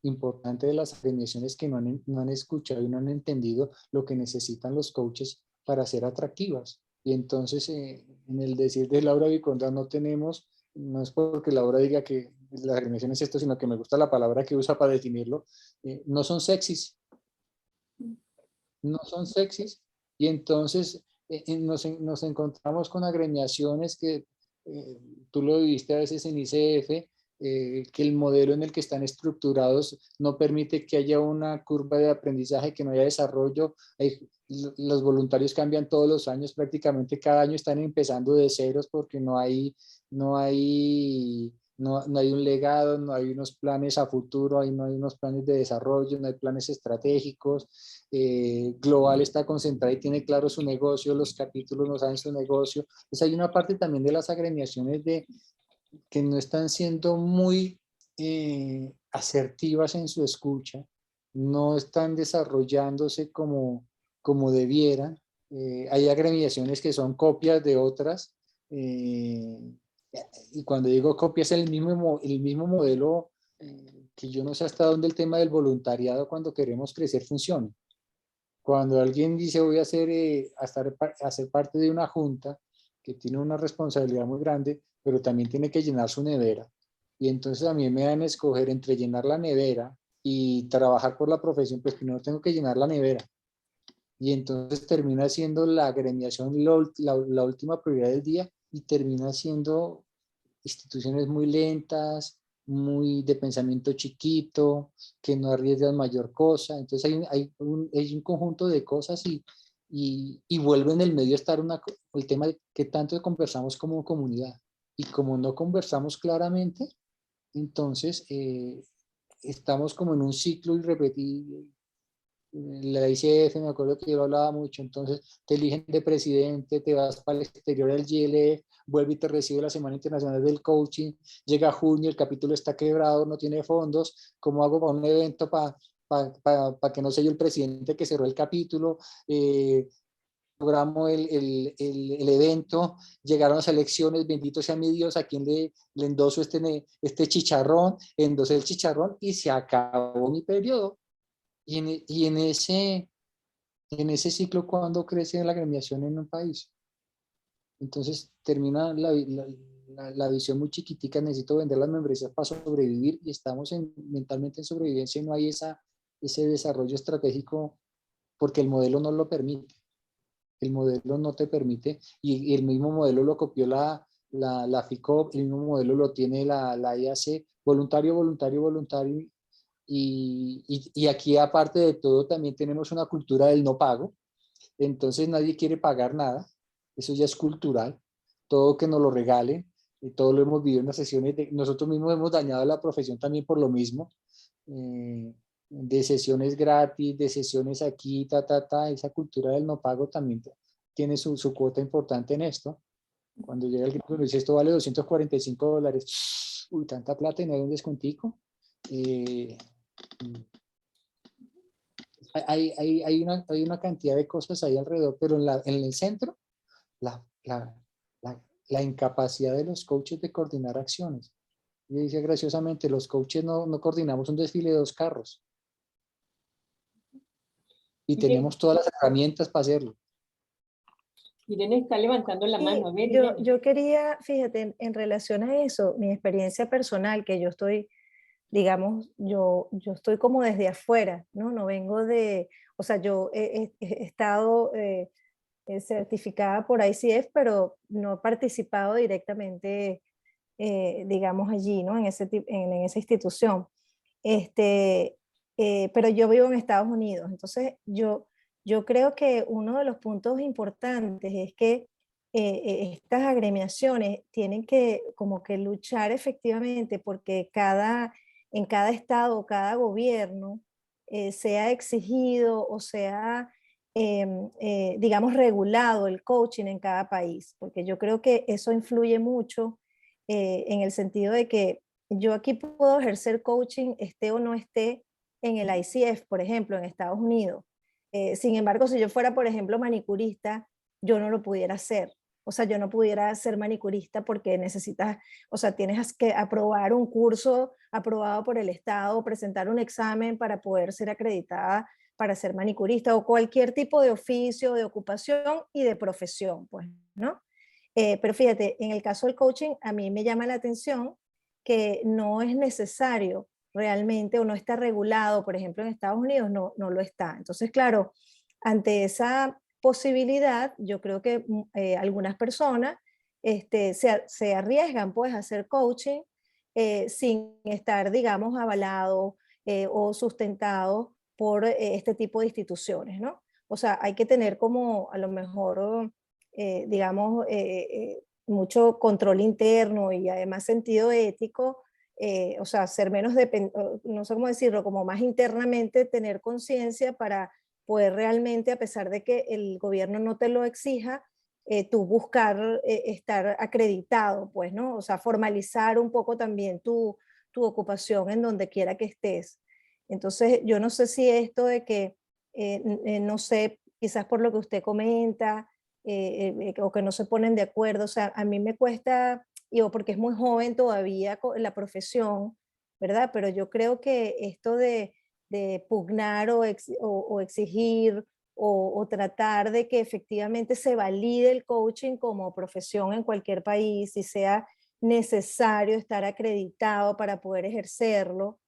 importante de las agremiaciones que no han escuchado y no han entendido lo que necesitan los coaches para ser atractivas. Y entonces, en el decir de Laura Viconda no es porque Laura diga que la agremiación es esto, sino que me gusta la palabra que usa para definirlo, no son sexys. No son sexys. Y entonces nos encontramos con agremiaciones que tú lo viviste a veces en ICF, que el modelo en el que están estructurados no permite que haya una curva de aprendizaje, que no haya desarrollo. Los voluntarios cambian todos los años, prácticamente cada año están empezando de ceros porque no hay un legado, no hay unos planes a futuro, no hay unos planes de desarrollo, no hay planes estratégicos. Global está concentrada y tiene claro su negocio, los capítulos no saben su negocio. Entonces hay una parte también de las agremiaciones que no están siendo muy asertivas en su escucha, no están desarrollándose como debieran. Hay agremiaciones que son copias de otras, y cuando digo copias es el mismo modelo, que yo no sé hasta dónde el tema del voluntariado cuando queremos crecer funciona. Cuando alguien dice voy a ser parte de una junta que tiene una responsabilidad muy grande, pero también tiene que llenar su nevera. Y entonces a mí me dan a escoger entre llenar la nevera y trabajar por la profesión, pues primero tengo que llenar la nevera. Y entonces termina siendo la agremiación la última prioridad del día y termina siendo instituciones muy lentas, muy de pensamiento chiquito, que no arriesgan mayor cosa. Entonces hay un conjunto de cosas y vuelve en el medio a estar el tema de qué tanto conversamos como comunidad. Y como no conversamos claramente, entonces estamos como en un ciclo irrepetible. La ICF, me acuerdo que yo lo hablaba mucho, entonces te eligen de presidente, te vas para el exterior del GLE, vuelve y te recibe la Semana Internacional del Coaching, llega junio, el capítulo está quebrado, no tiene fondos, ¿cómo hago para un evento para que no sea yo el presidente que cerró el capítulo? Programo el evento, llegaron las elecciones, bendito sea mi Dios, a quien le endoso este chicharrón, endosé el chicharrón y se acabó mi periodo. Y en ese ciclo, ¿cuándo crece la agremiación en un país? Entonces termina la visión muy chiquitica, necesito vender las membresías para sobrevivir y estamos mentalmente en sobrevivencia y no hay ese desarrollo estratégico porque el modelo no lo permite. El modelo no te permite y el mismo modelo lo copió la FICOP, el mismo modelo lo tiene la IAC, voluntario, voluntario, voluntario. Y aquí, aparte de todo, también tenemos una cultura del no pago. Entonces nadie quiere pagar nada. Eso ya es cultural. Todo que nos lo regalen. Y todo lo hemos vivido en las sesiones. Nosotros mismos hemos dañado la profesión también por lo mismo. De sesiones gratis, de sesiones aquí, Esa cultura del no pago también tiene su cuota importante en esto. Cuando llega el gringo y dice esto vale $245. Uy, tanta plata y no hay un descuentico. Hay una cantidad de cosas ahí alrededor, pero en el centro, la, la, la incapacidad de los coaches de coordinar acciones. Yo decía graciosamente, los coaches no coordinamos un desfile de 2 carros y tenemos todas las herramientas para hacerlo. Irene está levantando la mano. A ver, yo quería, fíjate, en relación a eso, mi experiencia personal, que yo estoy, digamos, yo estoy como desde afuera, ¿no? No vengo de, o sea, yo he estado certificada por ICF, pero no he participado directamente, digamos, allí, ¿no? En esa institución. Pero yo vivo en Estados Unidos, entonces yo creo que uno de los puntos importantes es que estas agremiaciones tienen que como que luchar efectivamente porque en cada estado, cada gobierno sea exigido o sea, digamos, regulado el coaching en cada país, porque yo creo que eso influye mucho en el sentido de que yo aquí puedo ejercer coaching, esté o no esté en el ICF, por ejemplo, en Estados Unidos. Sin embargo, si yo fuera, por ejemplo, manicurista, yo no lo pudiera hacer. O sea, yo no pudiera ser manicurista porque necesitas, o sea, tienes que aprobar un curso aprobado por el Estado, presentar un examen para poder ser acreditada para ser manicurista o cualquier tipo de oficio, de ocupación y de profesión, pues, ¿no? Pero fíjate, en el caso del coaching, a mí me llama la atención que no es necesario realmente o no está regulado, por ejemplo, en Estados Unidos no lo está. Entonces, claro, ante esa posibilidad, yo creo que algunas personas se arriesgan pues a hacer coaching sin estar, digamos, avalado o sustentado por este tipo de instituciones, ¿no? O sea, hay que tener como a lo mejor, digamos, mucho control interno y además sentido ético, o sea, ser menos no sé cómo decirlo, como más internamente tener conciencia para poder realmente, a pesar de que el gobierno no te lo exija, tú buscar estar acreditado, pues, ¿no? O sea, formalizar un poco también tu ocupación en donde quiera que estés. Entonces, yo no sé si esto de que, no sé, quizás por lo que usted comenta, o que no se ponen de acuerdo, o sea, a mí me cuesta, o porque es muy joven todavía la profesión, ¿verdad? Pero yo creo que esto de pugnar o exigir o tratar de que efectivamente se valide el coaching como profesión en cualquier país y sea necesario estar acreditado para poder ejercerlo,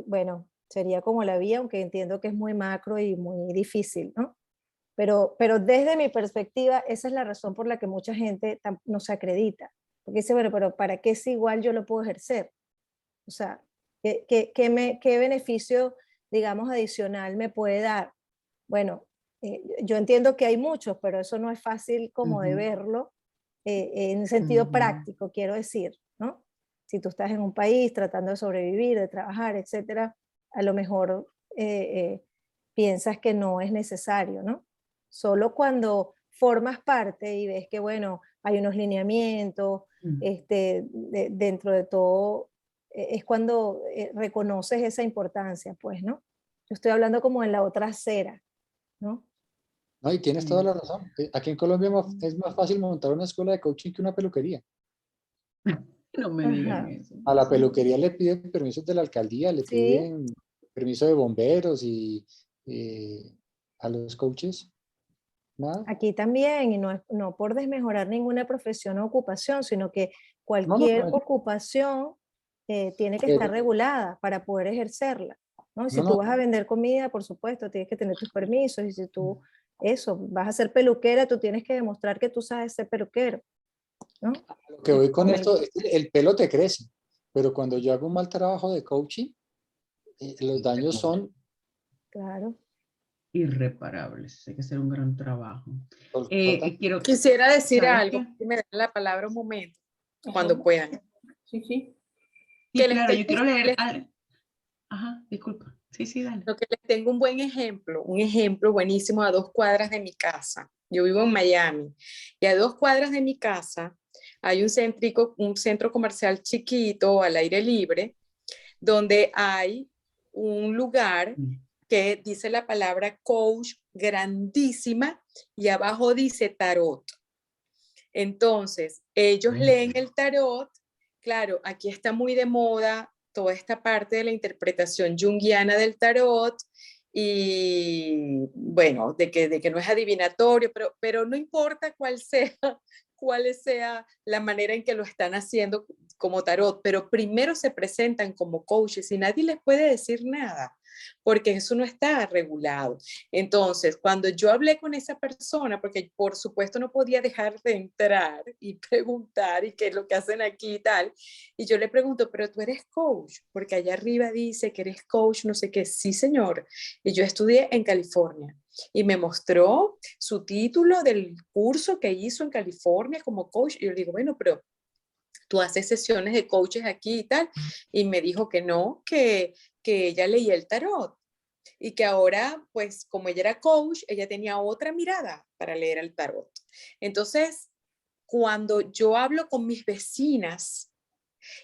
bueno, sería como la vía, aunque entiendo que es muy macro y muy difícil, ¿no? Pero desde mi perspectiva, esa es la razón por la que mucha gente no se acredita. Porque dice, bueno, pero ¿para qué si igual yo lo puedo ejercer? O sea, ¿qué beneficio, digamos, adicional me puede dar? Bueno, yo entiendo que hay muchos, pero eso no es fácil como de verlo en sentido práctico, quiero decir, ¿no? Si tú estás en un país tratando de sobrevivir, de trabajar, etcétera, a lo mejor piensas que no es necesario, ¿no? Solo cuando formas parte y ves que, bueno, hay unos lineamientos, dentro de todo, es cuando reconoces esa importancia, pues, ¿no? Yo estoy hablando como en la otra acera, ¿no? No, y tienes toda la razón. Aquí en Colombia es más fácil montar una escuela de coaching que una peluquería. No me digan Ajá. eso. A la peluquería le piden permisos de la alcaldía, le Sí, piden permiso de bomberos y a los coaches, nada. aquí también, y no por desmejorar ninguna profesión o ocupación, sino que No, no, cualquier no, ocupación tiene que estar regulada para poder ejercerla, ¿no? Si no, tú no, vas a vender comida, por supuesto, tienes que tener tus permisos, y si tú, vas a ser peluquera, tú tienes que demostrar que tú sabes ser peluquero, ¿no? lo que Y voy con con el, esto es que el pelo te crece, pero cuando yo hago un mal trabajo de coaching, los daños son claro. Irreparables. Hay que hacer un gran trabajo. total. Quiero, Quisiera decir ¿sabes algo, qué? si me dan la palabra un momento, Ajá. cuando puedan. Sí, sí. Sí, Que les claro, yo tengo, quiero leer les- Ajá, disculpa. Sí, sí, dale. lo que les tengo un ejemplo buenísimo a 2 cuadras de mi casa. Yo vivo en Miami y a 2 cuadras de mi casa hay un centro comercial chiquito al aire libre donde hay un lugar que dice la palabra coach grandísima y abajo dice tarot. Entonces, ellos leen el tarot. Claro, aquí está muy de moda toda esta parte de la interpretación junguiana del tarot y bueno, de que no es adivinatorio, pero no importa cuál sea la manera en que lo están haciendo como tarot, pero primero se presentan como coaches y nadie les puede decir nada, porque eso no está regulado. Entonces, cuando yo hablé con esa persona, porque por supuesto no podía dejar de entrar y preguntar y qué es lo que hacen aquí y tal, y yo le pregunto, pero tú eres coach, porque allá arriba dice que eres coach, no sé qué. Sí, señor. Y yo estudié en California. Y me mostró su título del curso que hizo en California como coach. Y yo le digo, bueno, pero tú haces sesiones de coaches aquí y tal. Y me dijo que no, que ella leía el tarot. Y que ahora, pues como ella era coach, ella tenía otra mirada para leer el tarot. Entonces, cuando yo hablo con mis vecinas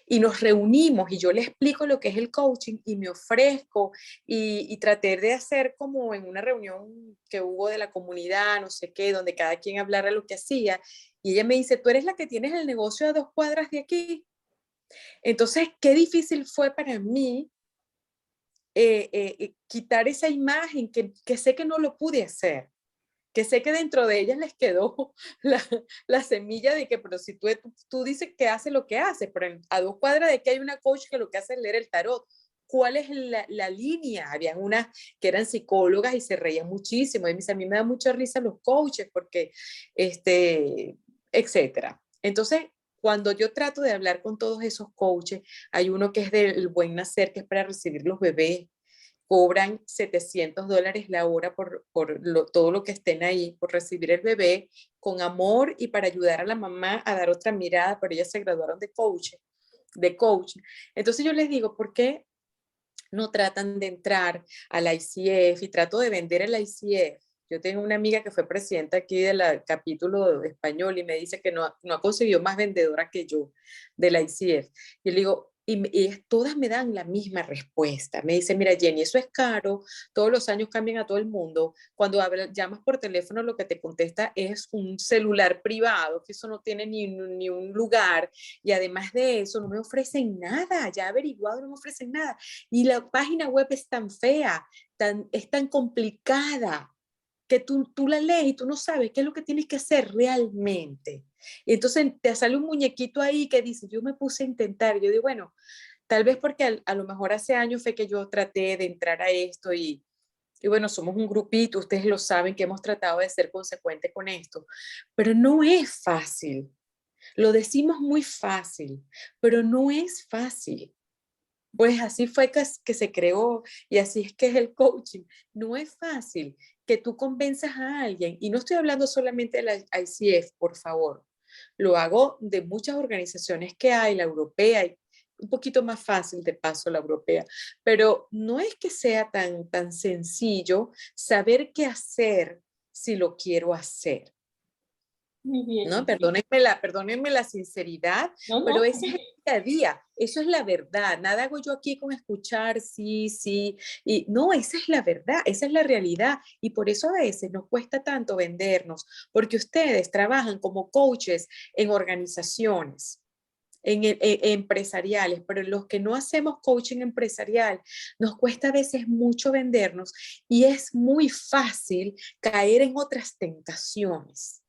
y nos reunimos y yo le explico lo que es el coaching y me ofrezco y traté de hacer como en una reunión que hubo de la comunidad, no sé qué, donde cada quien hablara lo que hacía, y ella me dice, tú eres la que tienes el negocio a 2 cuadras de aquí. Entonces, qué difícil fue para mí quitar esa imagen que sé que no lo pude hacer, que sé que dentro de ellas les quedó la semilla de que, pero si tú dices que hace lo que hace, pero a 2 cuadras de que hay una coach que lo que hace es leer el tarot. ¿Cuál es la línea? Habían unas que eran psicólogas y se reían muchísimo. Y a mí me da mucha risa los coaches porque, etcétera. Entonces, cuando yo trato de hablar con todos esos coaches, hay uno que es del buen nacer, que es para recibir los bebés. Cobran $700 la hora por todo lo que estén ahí, por recibir el bebé con amor y para ayudar a la mamá a dar otra mirada, pero ellas se graduaron de coach. Entonces yo les digo, ¿por qué no tratan de entrar al ICF? Y trato de vender el ICF. Yo tengo una amiga que fue presidenta aquí del capítulo español y me dice que no ha conseguido más vendedora que yo del ICF. Y le digo, todas me dan la misma respuesta. Me dice, mira, Jenny, eso es caro, todos los años cambian a todo el mundo. Cuando llamas por teléfono, lo que te contesta es un celular privado, que eso no tiene ni un lugar. Y además de eso, no me ofrecen nada. Ya he averiguado, no me ofrecen nada. Y la página web es tan fea, es tan complicada, que tú la lees y tú no sabes qué es lo que tienes que hacer realmente. Y entonces te sale un muñequito ahí que dice, yo me puse a intentar. Yo digo, bueno, tal vez porque a lo mejor hace años fue que yo traté de entrar a esto y bueno, somos un grupito, ustedes lo saben que hemos tratado de ser consecuentes con esto, pero no es fácil. Lo decimos muy fácil, pero no es fácil. Pues así fue que se creó y así es que es el coaching. No es fácil que tú convenzas a alguien, y no estoy hablando solamente de la ICF, por favor. Lo hago de muchas organizaciones que hay, la europea, y un poquito más fácil de paso la europea, pero no es que sea tan sencillo saber qué hacer si lo quiero hacer. Muy bien. ¿No? Perdónenme la sinceridad, No, pero no. ese es el día a día, eso es la verdad, nada hago yo aquí con escuchar, sí, y no, esa es la verdad, esa es la realidad, y por eso a veces nos cuesta tanto vendernos, porque ustedes trabajan como coaches en organizaciones, empresariales, pero los que no hacemos coaching empresarial, nos cuesta a veces mucho vendernos, y es muy fácil caer en otras tentaciones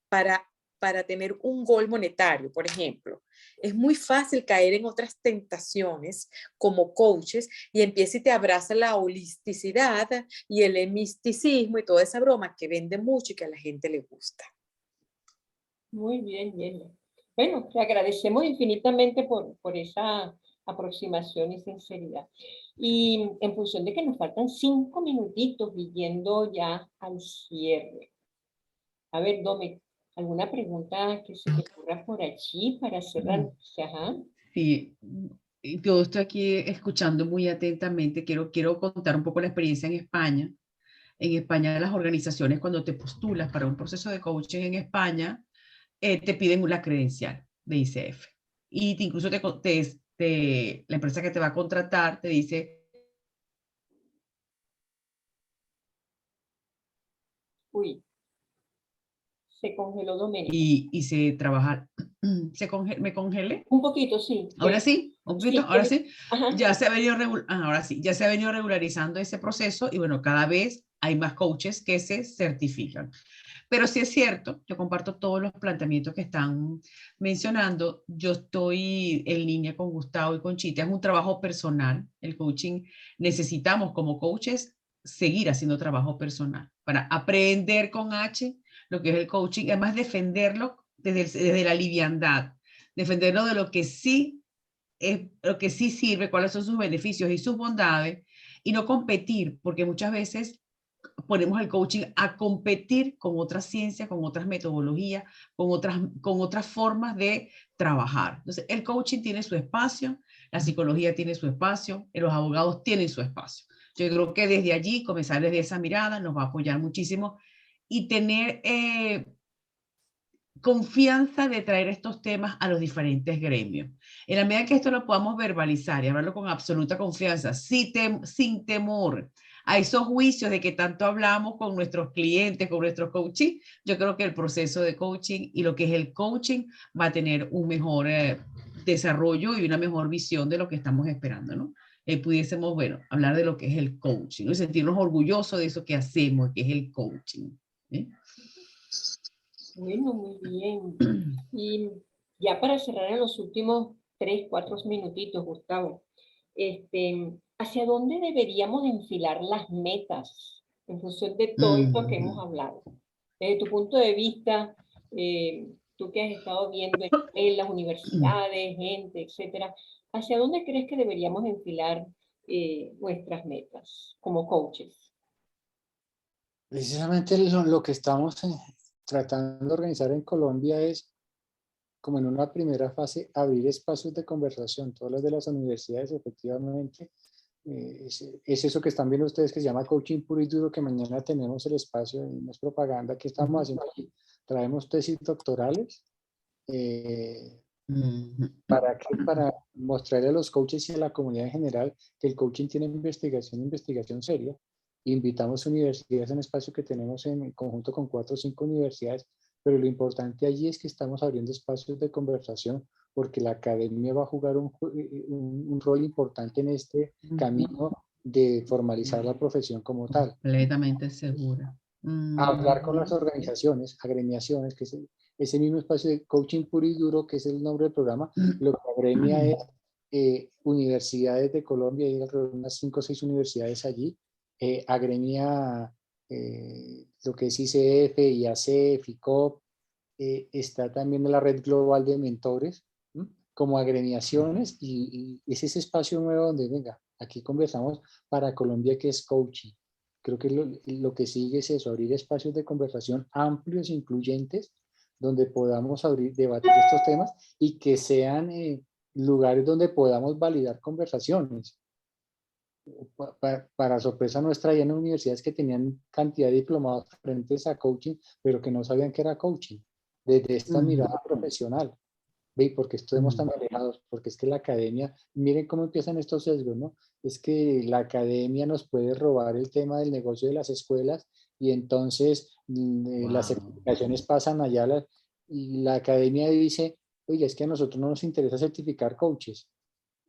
para tener un gol monetario, por ejemplo. Es muy fácil caer en otras tentaciones como coaches y empieza y te abraza la holisticidad y el misticismo y toda esa broma que vende mucho y que a la gente le gusta. Muy bien, Jenny. Bueno, te agradecemos infinitamente por esa aproximación y sinceridad. Y en función de que nos faltan 5 minutitos y yendo ya al cierre. A ver, Dome, ¿alguna pregunta que se te ocurra por allí para cerrar? Ajá. Sí, yo estoy aquí escuchando muy atentamente. Quiero contar un poco la experiencia en España. En España, las organizaciones, cuando te postulas para un proceso de coaching en España, te piden la credencial de ICF. Y incluso la empresa que te va a contratar te dice, Uy, se congeló Doménica. y se trabaja, me congelé. Un poquito, sí. Ahora sí, un poquito, ahora sí. Ajá. Ya se ha venido ahora sí, ya se ha venido regularizando ese proceso y bueno, cada vez hay más coaches que se certifican. Pero sí es cierto, yo comparto todos los planteamientos que están mencionando. Yo estoy en línea con Gustavo y con Chita. Es un trabajo personal. El coaching, necesitamos como coaches seguir haciendo trabajo personal para aprender con H lo que es el coaching, además defenderlo desde la liviandad, defenderlo de lo que sí es, lo que sí sirve, cuáles son sus beneficios y sus bondades, y no competir, porque muchas veces ponemos el coaching a competir con otras ciencias, con otras metodologías, con otras formas de trabajar. Entonces, el coaching tiene su espacio, la psicología tiene su espacio, los abogados tienen su espacio. Yo creo que desde allí, comenzar desde esa mirada, nos va a apoyar muchísimo y tener confianza de traer estos temas a los diferentes gremios. En la medida que esto lo podamos verbalizar y hablarlo con absoluta confianza, sin temor a esos juicios de que tanto hablamos con nuestros clientes, con nuestros coaching, yo creo que el proceso de coaching y lo que es el coaching va a tener un mejor desarrollo y una mejor visión de lo que estamos esperando, ¿no? Pudiésemos, bueno, hablar de lo que es el coaching, ¿no? Y sentirnos orgullosos de eso que hacemos, que es el coaching. ¿Eh? Bueno, muy bien. Y ya para cerrar en los últimos 3, 4 minutitos, Gustavo, ¿hacia dónde deberíamos enfilar las metas en función de todo esto que hemos hablado? Desde tu punto de vista, tú que has estado viendo en las universidades, gente, etcétera, ¿hacia dónde crees que deberíamos enfilar nuestras metas como coaches? Precisamente lo que estamos tratando de organizar en Colombia es, como en una primera fase, abrir espacios de conversación. Todas las de las universidades, efectivamente, es eso que están viendo ustedes que se llama coaching puro y duro, que mañana tenemos el espacio, y no es propaganda, que estamos haciendo aquí. Traemos tesis doctorales. Para mostrarle a los coaches y a la comunidad en general que el coaching tiene investigación seria. Invitamos universidades en espacio que tenemos en conjunto con 4 o 5 universidades, pero lo importante allí es que estamos abriendo espacios de conversación porque la academia va a jugar un rol importante en este camino de formalizar la profesión como tal. Completamente segura. Hablar con las organizaciones, agremiaciones, que es ese mismo espacio de coaching puro y duro, que es el nombre del programa, lo que agremia es universidades de Colombia, hay alrededor de unas 5 o 6 universidades allí, agremia lo que es ICF, IAC, FICOP, está también en la red global de mentores, como agremiaciones, y es ese espacio nuevo donde, venga, aquí conversamos para Colombia, que es coaching. Creo que lo que sigue es eso, abrir espacios de conversación amplios, incluyentes, donde podamos debatir estos temas y que sean lugares donde podamos validar conversaciones. Para sorpresa nuestra, hay en universidades que tenían cantidad de diplomados frentes a coaching, pero que no sabían que era coaching, desde esta mirada profesional. ¿Ve? Porque estuvimos tan alejados, porque es que la academia, miren cómo empiezan estos sesgos, ¿no? Es que la academia nos puede robar el tema del negocio de las escuelas y entonces las certificaciones pasan allá y la academia dice, oye, es que a nosotros no nos interesa certificar coaches.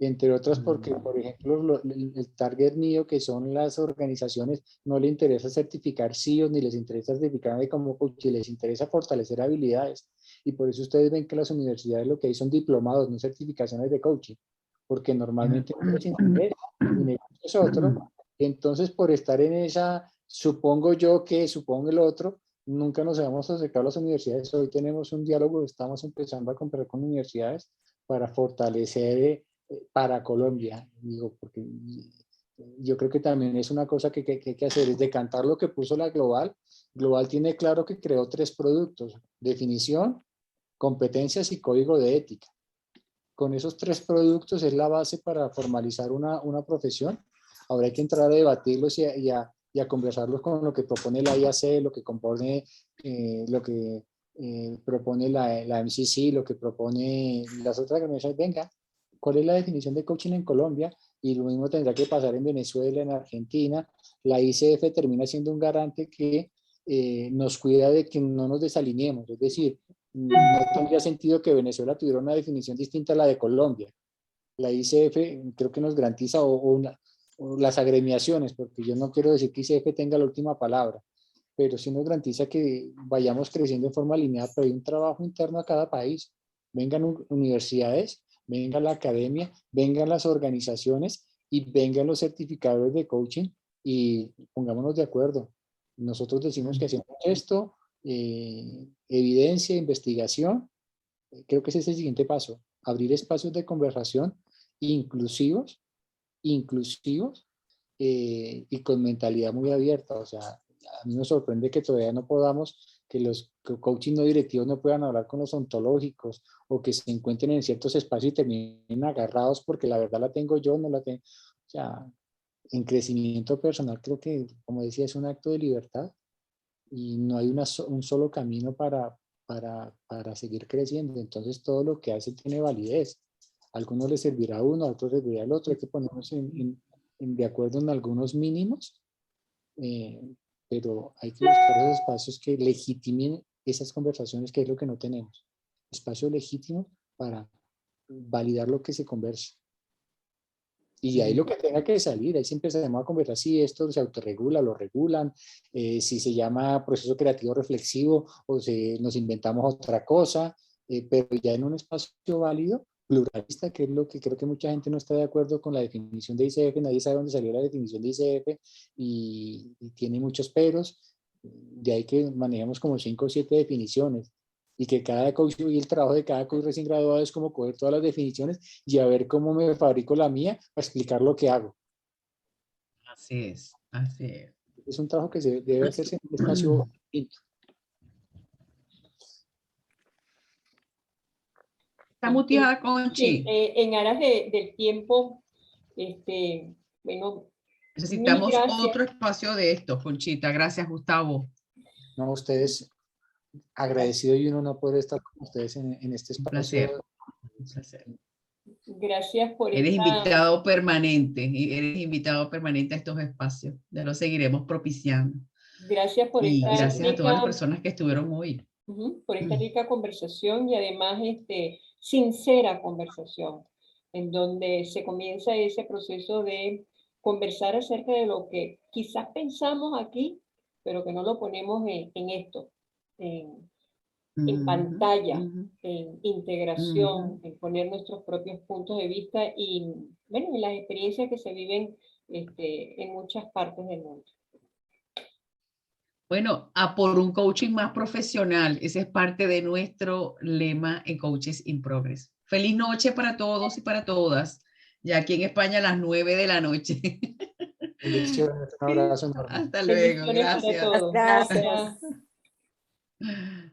Entre otras porque, por ejemplo, el target mío, que son las organizaciones, no le interesa certificar CEOs, ni les interesa certificar como coach, les interesa fortalecer habilidades. Y por eso ustedes ven que las universidades lo que hay son diplomados, no certificaciones de coaching, porque normalmente no les interesa, y negocio es otro. Entonces, por estar en esa, supongo el otro, nunca nos habíamos acercado a las universidades. Hoy tenemos un diálogo, estamos empezando a comprar con universidades para fortalecer para Colombia, digo, porque yo creo que también es una cosa que hay que hacer, es decantar lo que puso la Global. Global tiene claro que creó 3 productos: definición, competencias y código de ética. Con esos 3 productos es la base para formalizar una profesión. Ahora hay que entrar a debatirlos y a conversarlos con lo que propone la IAC, lo que propone la MCC, lo que propone las otras organizaciones. Venga, ¿cuál es la definición de coaching en Colombia? Y lo mismo tendrá que pasar en Venezuela, en Argentina. La ICF termina siendo un garante que nos cuida de que no nos desalineemos. Es decir, no tendría sentido que Venezuela tuviera una definición distinta a la de Colombia. La ICF creo que nos garantiza, o las agremiaciones, porque yo no quiero decir que ICF tenga la última palabra, pero sí nos garantiza que vayamos creciendo en forma alineada, pero hay un trabajo interno a cada país. Vengan universidades, venga la academia, vengan las organizaciones y vengan los certificadores de coaching y pongámonos de acuerdo. Nosotros decimos que hacemos esto, evidencia, investigación. Creo que ese es el siguiente paso, abrir espacios de conversación inclusivos y con mentalidad muy abierta. O sea, a mí me sorprende que todavía no podamos, que los coaching no directivos no puedan hablar con los ontológicos o que se encuentren en ciertos espacios y terminen agarrados porque la verdad la tengo yo, no la tengo. O sea, en crecimiento personal creo que, como decía, es un acto de libertad y no hay un solo camino para seguir creciendo. Entonces todo lo que hace tiene validez. A algunos les servirá a uno, a otros les servirá al otro. Hay que ponernos de acuerdo en algunos mínimos, pero hay que buscar esos espacios que legitimen esas conversaciones, que es lo que no tenemos. Espacios legítimos para validar lo que se conversa. Y ahí lo que tenga que salir, ahí siempre empezamos a conversar si esto se autorregula, lo regulan, si se llama proceso creativo reflexivo o si nos inventamos otra cosa, pero ya en un espacio válido, pluralista, que es lo que creo que mucha gente no está de acuerdo con la definición de ICF, nadie sabe dónde salió la definición de ICF y tiene muchos peros, de ahí que manejamos como 5 o 7 definiciones. Y que cada coach y el trabajo de cada coach recién graduado es como coger todas las definiciones y a ver cómo me fabrico la mía para explicar lo que hago. Así es, así es. Es un trabajo que se debe hacerse en un espacio distinto. Está muteada, Conchi. Sí, en aras del tiempo, bueno, Necesitamos mil gracias. otro espacio de esto, Conchita. Gracias, Gustavo. No, ustedes, agradecido y uno no poder estar con ustedes en este Un espacio. placer. Un placer. Gracias por Eres esta... invitado permanente, y eres invitado permanente a estos espacios. Ya lo seguiremos propiciando. Gracias por Y esta gracias a todas las rica, personas que estuvieron hoy. por esta rica conversación y además sincera conversación, en donde se comienza ese proceso de conversar acerca de lo que quizás pensamos aquí, pero que no lo ponemos en esto, en pantalla, en integración, en poner nuestros propios puntos de vista y, bueno, en las experiencias que se viven en muchas partes del mundo. Bueno, a por un coaching más profesional. Ese es parte de nuestro lema en Coaches in Progress. Feliz noche para todos y para todas. Ya aquí en España a las 9 de la noche. Bendiciones, un abrazo enorme. Hasta luego. Bendiciones para Gracias. todos. Gracias. Gracias.